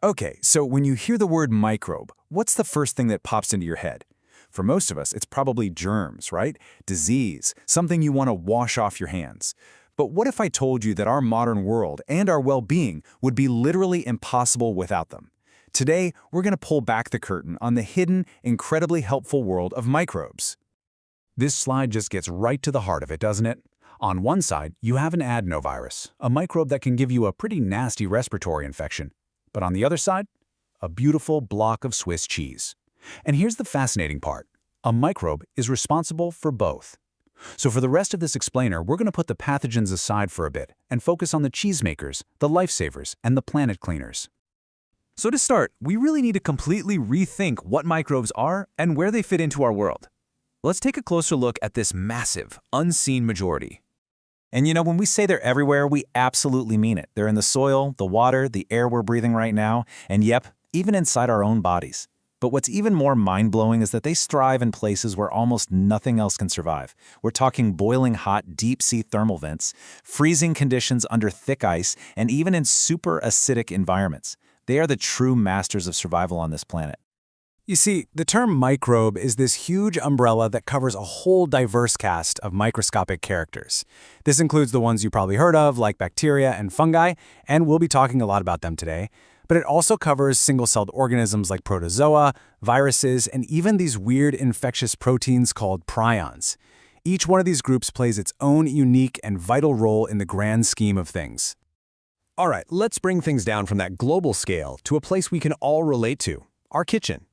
Okay, so when you hear the word microbe, what's the first thing that pops into your head? For most of us, it's probably germs, right? Disease, something you want to wash off your hands. But what if I told you that our modern world and our well-being would be literally impossible without them? Today, we're going to pull back the curtain on the hidden, incredibly helpful world of microbes. This slide just gets right to the heart of it, doesn't it? On one side, you have an adenovirus, a microbe that can give you a pretty nasty respiratory infection. But on the other side, a beautiful block of Swiss cheese. And here's the fascinating part. A microbe is responsible for both. So for the rest of this explainer, we're going to put the pathogens aside for a bit and focus on the cheesemakers, the lifesavers, and the planet cleaners. So to start, we really need to completely rethink what microbes are and where they fit into our world. Let's take a closer look at this massive, unseen majority. And you know, when we say they're everywhere, we absolutely mean it. They're in the soil, the water, the air we're breathing right now, and yep, even inside our own bodies. But what's even more mind-blowing is that they thrive in places where almost nothing else can survive. We're talking boiling hot, deep-sea thermal vents, freezing conditions under thick ice, and even in super acidic environments. They are the true masters of survival on this planet. You see, the term microbe is this huge umbrella that covers a whole diverse cast of microscopic characters. This includes the ones you probably heard of, like bacteria and fungi, and we'll be talking a lot about them today. But it also covers single-celled organisms like protozoa, viruses, and even these weird infectious proteins called prions. Each one of these groups plays its own unique and vital role in the grand scheme of things. All right, let's bring things down from that global scale to a place we can all relate to, our kitchen.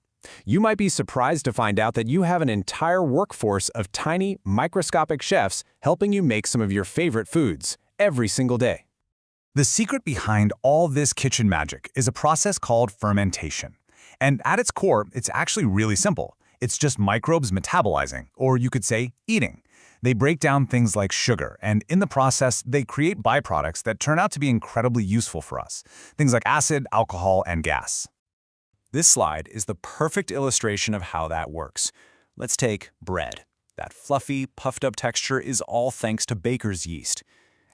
You might be surprised to find out that you have an entire workforce of tiny, microscopic chefs helping you make some of your favorite foods every single day. The secret behind all this kitchen magic is a process called fermentation. And at its core, it's actually really simple. It's just microbes metabolizing, or you could say eating. They break down things like sugar, and in the process, they create byproducts that turn out to be incredibly useful for us. Things like acid, alcohol, and gas. This slide is the perfect illustration of how that works. Let's take bread. That fluffy, puffed-up texture is all thanks to baker's yeast.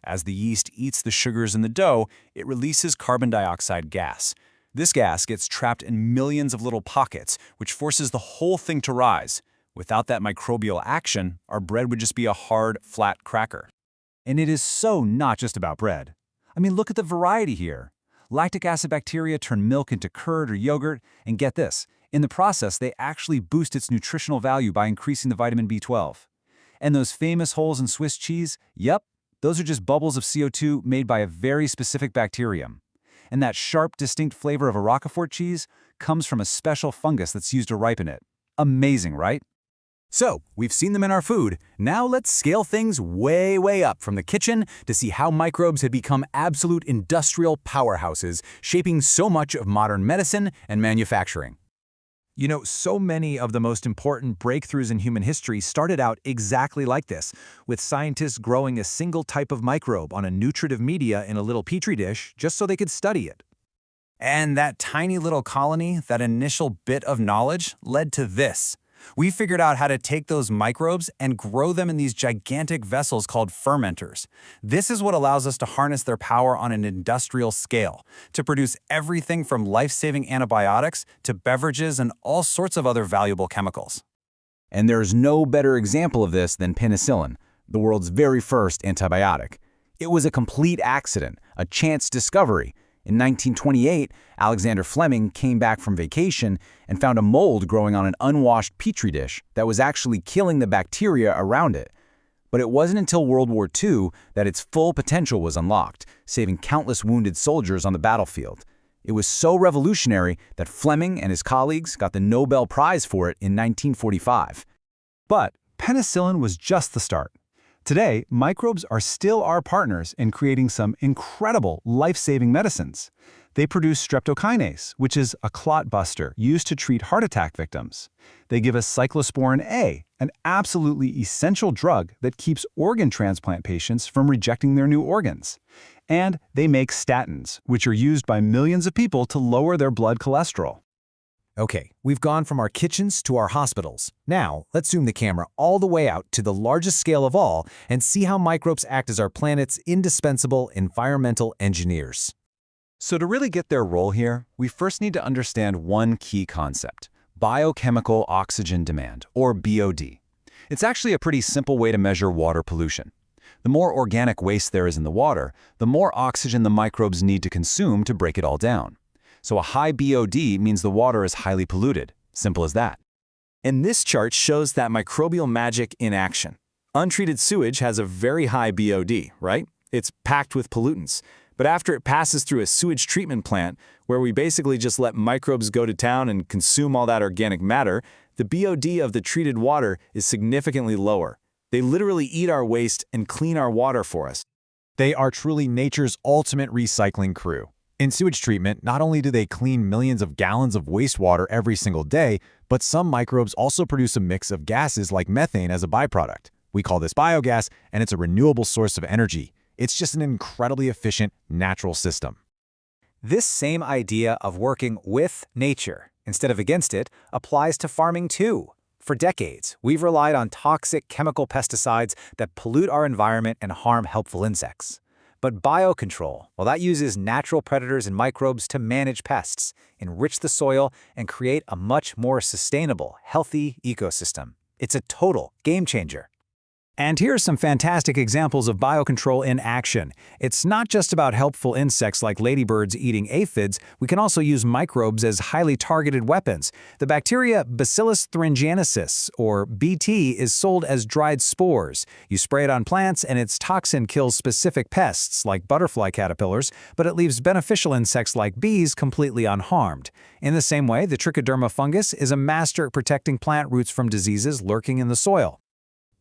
As the yeast eats the sugars in the dough, it releases carbon dioxide gas. This gas gets trapped in millions of little pockets, which forces the whole thing to rise. Without that microbial action, our bread would just be a hard, flat cracker. And it is so not just about bread. I mean, look at the variety here. Lactic acid bacteria turn milk into curd or yogurt, and get this, in the process, they actually boost its nutritional value by increasing the vitamin B12. And those famous holes in Swiss cheese, yep, those are just bubbles of CO2 made by a very specific bacterium. And that sharp, distinct flavor of a Roquefort cheese comes from a special fungus that's used to ripen it. Amazing, right? So, we've seen them in our food. Now let's scale things way up from the kitchen to see how microbes had become absolute industrial powerhouses, shaping so much of modern medicine and manufacturing. You know, so many of the most important breakthroughs in human history started out exactly like this, with scientists growing a single type of microbe on a nutritive media in a little petri dish just so they could study it. And that tiny little colony, that initial bit of knowledge, led to this. We figured out how to take those microbes and grow them in these gigantic vessels called fermenters. This is what allows us to harness their power on an industrial scale, to produce everything from life-saving antibiotics to beverages and all sorts of other valuable chemicals. And there's no better example of this than penicillin, the world's very first antibiotic. It was a complete accident, a chance discovery. In 1928, Alexander Fleming came back from vacation and found a mold growing on an unwashed petri dish that was actually killing the bacteria around it. But it wasn't until World War II that its full potential was unlocked, saving countless wounded soldiers on the battlefield. It was so revolutionary that Fleming and his colleagues got the Nobel Prize for it in 1945. But penicillin was just the start. Today, microbes are still our partners in creating some incredible life-saving medicines. They produce streptokinase, which is a clot buster used to treat heart attack victims. They give us cyclosporin A, an absolutely essential drug that keeps organ transplant patients from rejecting their new organs. And they make statins, which are used by millions of people to lower their blood cholesterol. Okay, we've gone from our kitchens to our hospitals. Now, let's zoom the camera all the way out to the largest scale of all and see how microbes act as our planet's indispensable environmental engineers. So to really get their role here, we first need to understand one key concept: biochemical oxygen demand, or BOD. It's actually a pretty simple way to measure water pollution. The more organic waste there is in the water, the more oxygen the microbes need to consume to break it all down. So a high BOD means the water is highly polluted. Simple as that. And this chart shows that microbial magic in action. Untreated sewage has a very high BOD, right? It's packed with pollutants. But after it passes through a sewage treatment plant, where we basically just let microbes go to town and consume all that organic matter, the BOD of the treated water is significantly lower. They literally eat our waste and clean our water for us. They are truly nature's ultimate recycling crew. In sewage treatment, not only do they clean millions of gallons of wastewater every single day, but some microbes also produce a mix of gases like methane as a byproduct. We call this biogas, and it's a renewable source of energy. It's just an incredibly efficient, natural system. This same idea of working with nature instead of against it applies to farming too. For decades, we've relied on toxic chemical pesticides that pollute our environment and harm helpful insects. But biocontrol, well, that uses natural predators and microbes to manage pests, enrich the soil, and create a much more sustainable, healthy ecosystem. It's a total game changer. And here are some fantastic examples of biocontrol in action. It's not just about helpful insects like ladybirds eating aphids. We can also use microbes as highly targeted weapons. The bacteria Bacillus thuringiensis, or BT, is sold as dried spores. You spray it on plants and its toxin kills specific pests like butterfly caterpillars, but it leaves beneficial insects like bees completely unharmed. In the same way, the trichoderma fungus is a master at protecting plant roots from diseases lurking in the soil.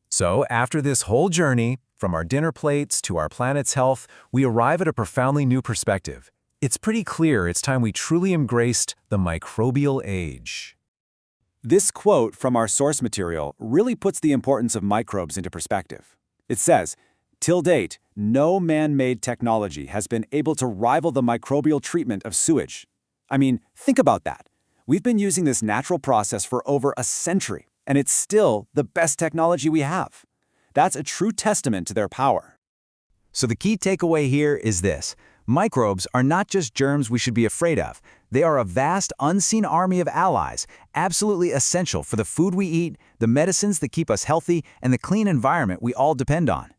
So, after this whole journey, from our dinner plates to our planet's health, we arrive at a profoundly new perspective. It's pretty clear it's time we truly embraced the microbial age. This quote from our source material really puts the importance of microbes into perspective. It says, "Till date, no man-made technology has been able to rival the microbial treatment of sewage." I mean, think about that. We've been using this natural process for over a century, and it's still the best technology we have. That's a true testament to their power. So the key takeaway here is this: microbes are not just germs we should be afraid of. They are a vast, unseen army of allies, absolutely essential for the food we eat, the medicines that keep us healthy, and the clean environment we all depend on.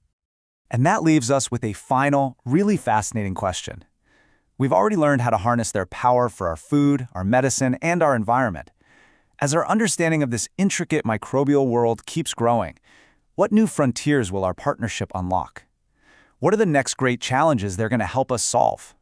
And that leaves us with a final, really fascinating question. We've already learned how to harness their power for our food, our medicine, and our environment. As our understanding of this intricate microbial world keeps growing, what new frontiers will our partnership unlock? What are the next great challenges they're going to help us solve?